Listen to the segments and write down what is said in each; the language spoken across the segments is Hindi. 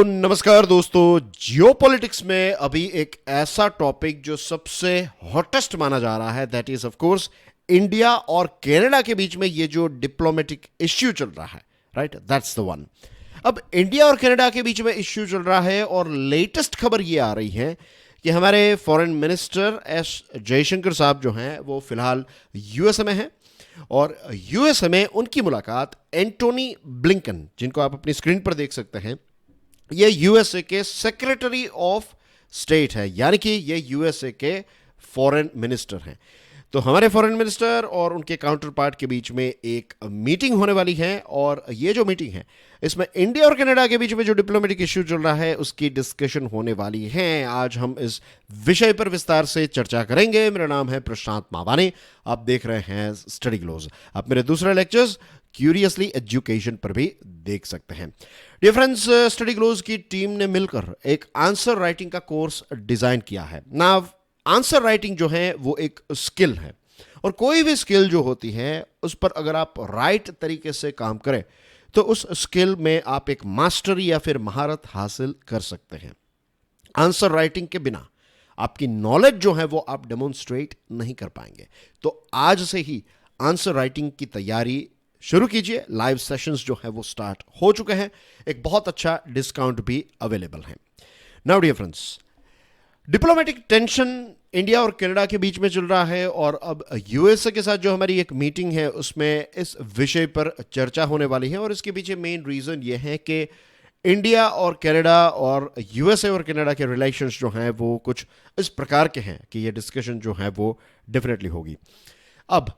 नमस्कार दोस्तों, जियोपॉलिटिक्स में अभी एक ऐसा टॉपिक जो सबसे हॉटेस्ट माना जा रहा है, that is of course India और कनाडा के बीच में ये जो डिप्लोमेटिक इश्यू चल रहा है, राइट, दैट्स द वन। अब इंडिया और कनाडा के बीच में इश्यू चल रहा है और लेटेस्ट खबर ये आ रही है कि हमारे फॉरेन मिनिस्टर एस जयशंकर साहब जो हैं वो फिलहाल यूएसए में हैं और यूएसए में उनकी मुलाकात एंटोनी ब्लिंकन, जिनको आप अपनी स्क्रीन पर देख सकते हैं, ये यूएसए के सेक्रेटरी ऑफ स्टेट है, यानी कि ये यूएसए के फॉरेन मिनिस्टर हैं। तो हमारे फॉरेन मिनिस्टर और उनके काउंटर पार्ट के बीच में एक मीटिंग होने वाली है और ये जो मीटिंग है इसमें इंडिया और कनाडा के बीच में जो डिप्लोमेटिक इश्यू चल रहा है उसकी डिस्कशन होने वाली है। आज हम इस विषय पर विस्तार से चर्चा करेंगे। मेरा नाम है प्रशांत मावानी, आप देख रहे हैं स्टडी ग्लोज। आप मेरे दूसरे लेक्चर्स क्यूरियसली एजुकेशन पर भी देख सकते हैं। डियर फ्रेंड्स, स्टडी ग्लोज की टीम ने मिलकर एक आंसर राइटिंग का कोर्स डिजाइन किया है ना। आंसर राइटिंग जो है वो एक स्किल है और कोई भी स्किल जो होती है उस पर अगर आप राइट तरीके से काम करें तो उस स्किल में आप एक मास्टरी या फिर महारत हासिल कर सकते हैं। आंसर राइटिंग के बिना आपकी नॉलेज जो है वो आप डेमोन्स्ट्रेट नहीं कर पाएंगे। तो आज से ही आंसर राइटिंग की तैयारी शुरू कीजिए। लाइव सेशंस जो है वो स्टार्ट हो चुके हैं, एक बहुत अच्छा डिस्काउंट भी अवेलेबल है। Now dear friends, diplomatic tension India और कनाडा के बीच में चल रहा है और अब यूएसए के साथ जो हमारी एक मीटिंग है उसमें इस विषय पर चर्चा होने वाली है और इसके पीछे मेन रीजन ये है कि इंडिया और कनाडा और यूएसए और कनाडा के रिलेशंस जो हैं वो कुछ इस प्रकार के हैं कि ये डिस्कशन जो है वो डेफिनेटली होगी। अब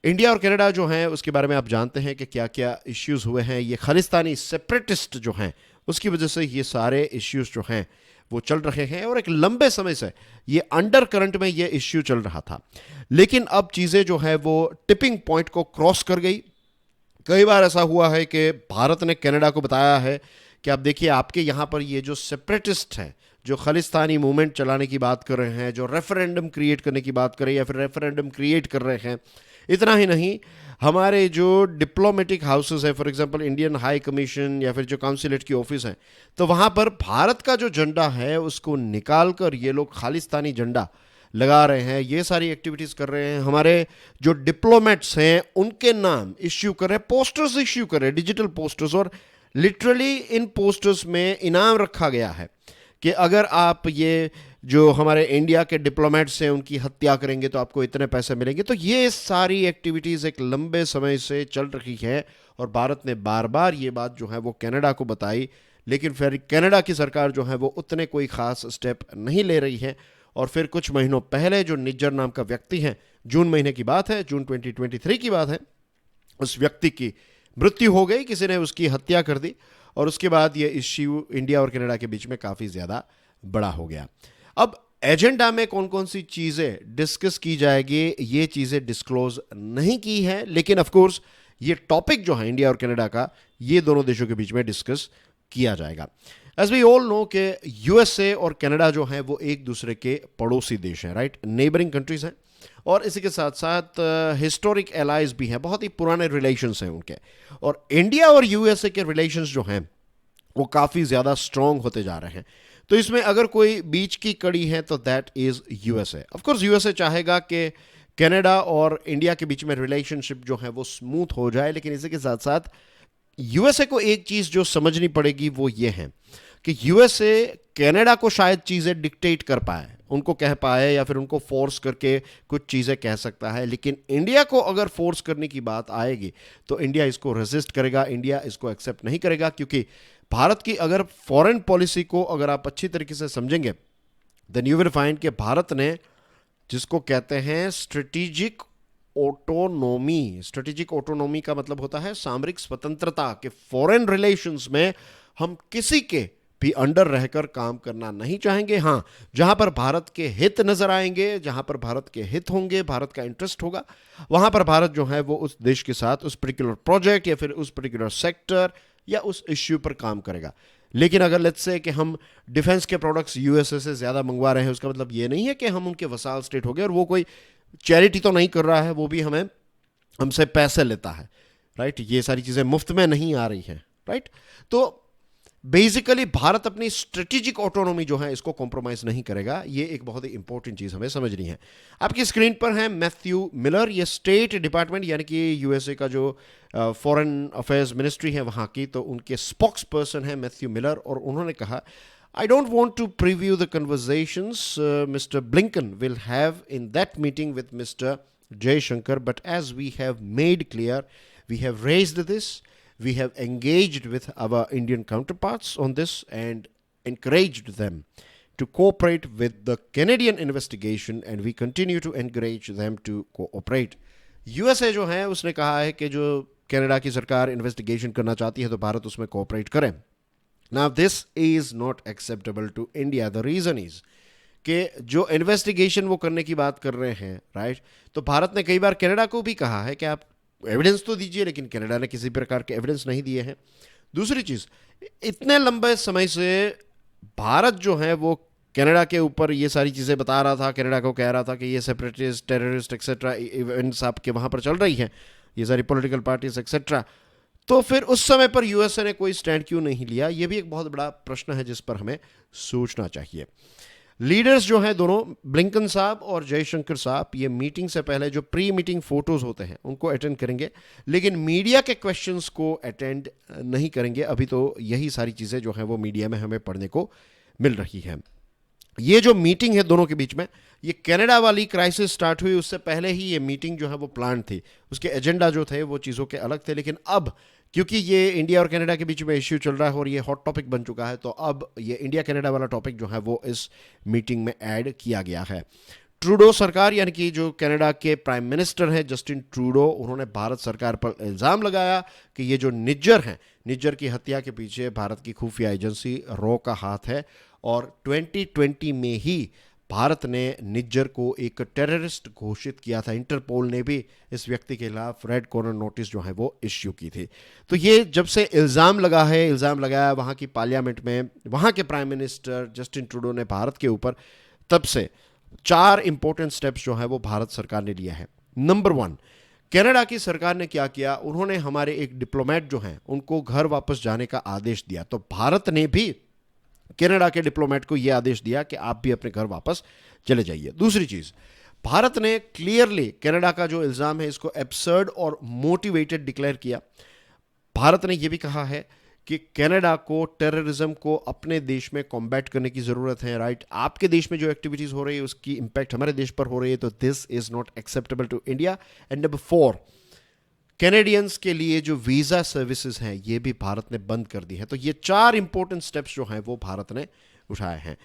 इंडिया और कनाडा जो हैं उसके बारे में आप जानते हैं कि क्या क्या इश्यूज हुए हैं। ये खालिस्तानी सेपरेटिस्ट जो हैं उसकी वजह से ये सारे इश्यूज जो हैं वो चल रहे हैं और एक लंबे समय से ये अंडर करंट में ये इश्यू चल रहा था, लेकिन अब चीज़ें जो है वो टिपिंग पॉइंट को क्रॉस कर गई। कई बार ऐसा हुआ है कि भारत ने कनाडा को बताया है कि आप देखिए, आपके यहाँ पर ये जो सेपरेटिस्ट हैं, जो खालिस्तानी मूवमेंट चलाने की बात कर रहे हैं, जो रेफरेंडम क्रिएट करने की बात कर रहे हैं या फिर रेफरेंडम क्रिएट कर रहे हैं, इतना ही नहीं, हमारे जो डिप्लोमेटिक हाउसेस है, for example Indian high commission या फिर जो काउंसिलेट की ऑफिस है, तो वहाँ पर भारत का जो झंडा है उसको निकाल कर ये लोग खालिस्तानी झंडा लगा रहे हैं। ये सारी एक्टिविटीज़ कर रहे हैं। हमारे जो डिप्लोमेट्स हैं उनके नाम इश्यू कर रहे हैं, पोस्टर्स इश्यू कर रहे हैं, डिजिटल पोस्टर्स, और लिटरली इन पोस्टर्स में इनाम रखा गया है कि अगर आप ये जो हमारे इंडिया के डिप्लोमेट्स हैं उनकी हत्या करेंगे तो आपको इतने पैसे मिलेंगे। तो ये सारी एक्टिविटीज़ एक लंबे समय से चल रही है और भारत ने बार बार ये बात जो है वो कनाडा को बताई, लेकिन फिर कनाडा की सरकार जो है वो उतने कोई ख़ास स्टेप नहीं ले रही है। और फिर कुछ महीनों पहले जो निज्जर नाम का व्यक्ति है, जून महीने की बात है, जून 2023 की बात है, उस व्यक्ति की मृत्यु हो गई, किसी ने उसकी हत्या कर दी और उसके बाद ये इश्यू इंडिया और कनाडा के बीच में काफ़ी ज़्यादा बड़ा हो गया। अब एजेंडा में कौन कौन सी चीज़ें डिस्कस की जाएगी ये चीज़ें डिस्क्लोज नहीं की है, लेकिन ऑफ कोर्स ये टॉपिक जो है इंडिया और कनाडा का, ये दोनों देशों के बीच में डिस्कस किया जाएगा। एज वी ऑल नो कि यूएसए और कनाडा जो है वो एक दूसरे के पड़ोसी देश हैं, राइट, नेबरिंग कंट्रीज हैं और इसी के साथ साथ हिस्टोरिक एलाइज भी हैं, बहुत ही पुराने रिलेशंस हैं उनके। और इंडिया और यूएसए के रिलेशंस जो हैं वो काफ़ी ज़्यादा स्ट्रॉन्ग होते जा रहे हैं। तो इसमें अगर कोई बीच की कड़ी है तो that is USA. Of course USA चाहेगा कि कनाडा और इंडिया के बीच में रिलेशनशिप जो है वो स्मूथ हो जाए, लेकिन इसी के साथ साथ यूएसए को एक चीज़ जो समझनी पड़ेगी वो ये है कि यूएसए कनाडा को शायद चीज़ें डिक्टेट कर पाए, उनको कह पाए या फिर उनको फोर्स करके कुछ चीज़ें कह सकता है, लेकिन इंडिया को अगर फोर्स करने की बात आएगी तो इंडिया इसको रेजिस्ट करेगा, इंडिया इसको एक्सेप्ट नहीं करेगा। क्योंकि भारत की अगर फॉरेन पॉलिसी को अगर आप अच्छी तरीके से समझेंगे देन यू विल फाइंड कि भारत ने, जिसको कहते हैं स्ट्रेटेजिक ऑटोनॉमी का मतलब होता है सामरिक स्वतंत्रता, के फॉरेन रिलेशंस में हम किसी के भी अंडर रहकर काम करना नहीं चाहेंगे। हाँ, जहां पर भारत के हित नजर आएंगे, जहां पर भारत के हित होंगे, भारत का इंटरेस्ट होगा, वहां पर भारत जो है वो उस देश के साथ उस पर्टिकुलर प्रोजेक्ट या फिर उस पर्टिकुलर सेक्टर या उस इश्यू पर काम करेगा। लेकिन अगर लेट्स से कि हम डिफेंस के प्रोडक्ट्स यूएसए से ज़्यादा मंगवा रहे हैं, उसका मतलब ये नहीं है कि हम उनके वसाल स्टेट हो गए और वो कोई चैरिटी तो नहीं कर रहा है, वो भी हमसे पैसे लेता है, राइट। ये सारी चीज़ें मुफ्त में नहीं आ रही हैं, राइट। तो बेसिकली भारत अपनी स्ट्रेटेजिक ऑटोनॉमी जो है इसको कॉम्प्रोमाइज नहीं करेगा। ये एक बहुत ही इंपॉर्टेंट चीज हमें समझनी है। आपकी स्क्रीन पर है मैथ्यू मिलर, ये स्टेट डिपार्टमेंट यानी कि यूएसए का जो फॉरेन अफेयर्स मिनिस्ट्री है वहाँ की, तो उनके स्पोक्स पर्सन है मैथ्यू मिलर, और उन्होंने कहा I don't want to preview the conversations Mr. Blinken will have in that meeting with Mr. Jaishankar, but as we have made clear, we have raised this, we have engaged with our Indian counterparts on this and encouraged them to cooperate with the Canadian investigation, and we continue to encourage them to cooperate. USA जो है उसने कहा है कि जो कनाडा की सरकार इन्वेस्टिगेशन करना चाहती है तो भारत उसमें कोऑपरेट करे। Now this is not acceptable to India. The reason is कि जो इन्वेस्टिगेशन वो करने की बात कर रहे हैं, राइट, तो भारत ने कई बार कनाडा को भी कहा है कि आप एविडेंस तो दीजिए, लेकिन कनाडा ने किसी प्रकार के एविडेंस नहीं दिए हैं। दूसरी चीज़, इतने लंबे समय से भारत जो है वो कनाडा के ऊपर ये सारी चीज़ें बता रहा था, कनाडा को कह रहा था कि ये सेपरेटिस्ट, टेररिस्ट एक्सेट्रा इवेंट्स आपके वहाँ पर चल रही हैं, ये सारी पॉलिटिकल पार्टीज एक्सेट्रा। तो फिर उस समय पर यूएसए ने कोई स्टैंड क्यों नहीं लिया? ये भी एक बहुत बड़ा प्रश्न है जिस पर हमें सोचना चाहिए। लीडर्स जो हैं दोनों, ब्लिंकन साहब और जयशंकर साहब, ये मीटिंग से पहले जो प्री मीटिंग फोटोज होते हैं उनको अटेंड करेंगे, लेकिन मीडिया के क्वेश्चंस को अटेंड नहीं करेंगे। अभी तो यही सारी चीज़ें जो हैं वो मीडिया में हमें पढ़ने को मिल रही है। ये जो मीटिंग है दोनों के बीच में, ये कनाडा वाली क्राइसिस स्टार्ट हुई उससे पहले ही ये मीटिंग जो है वो प्लान थी, उसके एजेंडा जो थे वो चीज़ों के अलग थे, लेकिन अब क्योंकि ये इंडिया और कनाडा के बीच में इश्यू चल रहा है और ये हॉट टॉपिक बन चुका है, तो अब ये इंडिया कनाडा वाला टॉपिक जो है वो इस मीटिंग में ऐड किया गया है। ट्रूडो सरकार यानी कि जो कनाडा के प्राइम मिनिस्टर हैं जस्टिन ट्रूडो, उन्होंने भारत सरकार पर इल्ज़ाम लगाया कि ये जो निज्जर हैं, निज्जर की हत्या के पीछे भारत की खुफिया एजेंसी रॉ का हाथ है, और 2020 में ही भारत ने निज्जर को एक टेररिस्ट घोषित किया था। इंटरपोल ने भी इस व्यक्ति के खिलाफ रेड कॉर्नर नोटिस जो है वो इश्यू की थी। तो ये जब से इल्ज़ाम लगाया वहाँ की पार्लियामेंट में, वहाँ के प्राइम मिनिस्टर जस्टिन ट्रूडो ने भारत के ऊपर, तब से 4 इंपॉर्टेंट स्टेप्स जो है वो भारत सरकार ने लिया है। नंबर 1, कनाडा की सरकार ने क्या किया, उन्होंने हमारे एक डिप्लोमेट जो हैं उनको घर वापस जाने का आदेश दिया। तो भारत ने भी कनाडा के डिप्लोमेट को यह आदेश दिया कि आप भी अपने घर वापस चले जाइए। दूसरी चीज, भारत ने क्लियरली कनाडा का जो इल्जाम है इसको एब्सर्ड और मोटिवेटेड डिक्लेयर किया। भारत ने यह भी कहा है कि कनाडा को टेररिज्म को अपने देश में कॉम्बैट करने की जरूरत है, राइट। आपके देश में जो एक्टिविटीज हो रही है उसकी इंपैक्ट हमारे देश पर हो रही है, तो this is not acceptable to India. And number 4, Canadians के लिए जो वीज़ा सर्विसेज हैं ये भी भारत ने बंद कर दी है। तो ये 4 इंपॉर्टेंट स्टेप्स जो हैं वो भारत ने उठाए हैं।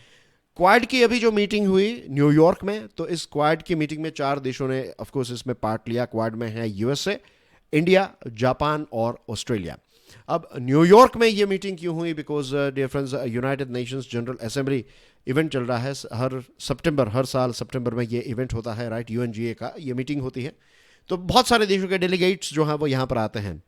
क्वाड की अभी जो मीटिंग हुई न्यूयॉर्क में, तो इस क्वाड की मीटिंग में 4 देशों ने ऑफकोर्स इसमें पार्ट लिया। क्वाड में है यूएसए, इंडिया, जापान और ऑस्ट्रेलिया। अब न्यूयॉर्क में ये मीटिंग क्यों हुई? Because dear friends, United Nations general assembly event चल रहा है हर साल सितंबर में ये इवेंट होता है, राइट। यूएनजीए का ये मीटिंग होती है, तो बहुत सारे देशों के डेलीगेट्स जो हैं वो यहाँ पर आते हैं।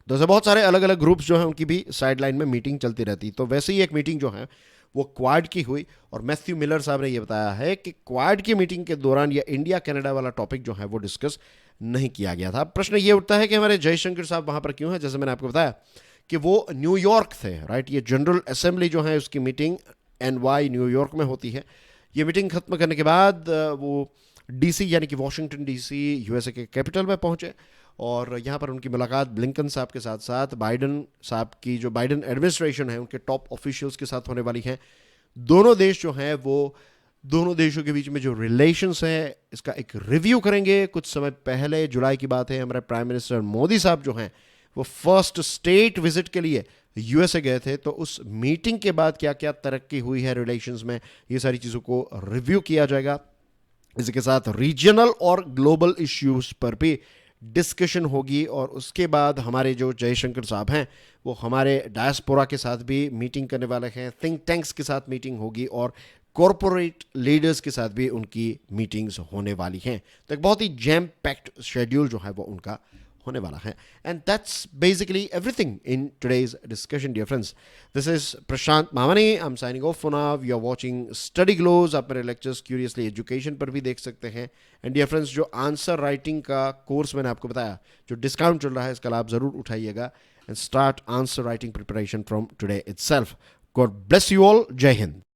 तो ऐसे बहुत सारे अलग अलग ग्रुप्स जो हैं उनकी भी साइड लाइन में मीटिंग चलती रहती। तो वैसे ही एक मीटिंग जो है वो क्वाड की हुई, और मैथ्यू मिलर साहब ने ये बताया है कि क्वाड की मीटिंग के दौरान ये इंडिया कनाडा वाला टॉपिक जो है वो डिस्कस नहीं किया गया था। प्रश्न ये उठता है कि हमारे जयशंकर साहब वहाँ पर क्यों हैं? जैसे मैंने आपको बताया कि वो न्यूयॉर्क थे, राइट। ये जनरल असेंबली जो है उसकी मीटिंग NY न्यूयॉर्क में होती है। ये मीटिंग खत्म करने के बाद वो DC यानी कि वॉशिंगटन DC यूएसए के कैपिटल में पहुंचे, और यहाँ पर उनकी मुलाकात ब्लिंकन साहब के साथ साथ बाइडन साहब की जो बाइडन एडमिनिस्ट्रेशन है उनके टॉप ऑफिशियल्स के साथ होने वाली है। दोनों देश जो हैं वो दोनों देशों के बीच में जो रिलेशंस हैं इसका एक रिव्यू करेंगे। कुछ समय पहले, जुलाई की बात है, हमारे प्राइम मिनिस्टर मोदी साहब जो हैं वो फर्स्ट स्टेट विजिट के लिए यूएसए गए थे। तो उस मीटिंग के बाद क्या क्या तरक्की हुई है रिलेशंस में, ये सारी चीज़ों को रिव्यू किया जाएगा। इसके साथ रीजनल और ग्लोबल इश्यूज पर भी डिस्कशन होगी, और उसके बाद हमारे जो जयशंकर साहब हैं वो हमारे डायस्पोरा के साथ भी मीटिंग करने वाले हैं। थिंक टैंक्स के साथ मीटिंग होगी और कॉरपोरेट लीडर्स के साथ भी उनकी मीटिंग्स होने वाली हैं। तो एक बहुत ही जैम पैक्ड शेड्यूल जो है वो उनका होने वाला है। And that's basically everything in today's discussion dear friends. This is Prashant Mamani, I am signing off for now. You are watching Study Glows. आप मेरे लेक्चर्स क्यूरियसली एजुकेशन पर भी देख सकते हैं। एंड डियर फ्रेंड्स, जो आंसर राइटिंग का कोर्स मैंने आपको बताया, जो डिस्काउंट चल रहा है, इसका लाभ ज़रूर उठाइएगा। and start answer writing preparation from today itself. God bless you all. Jai Hind.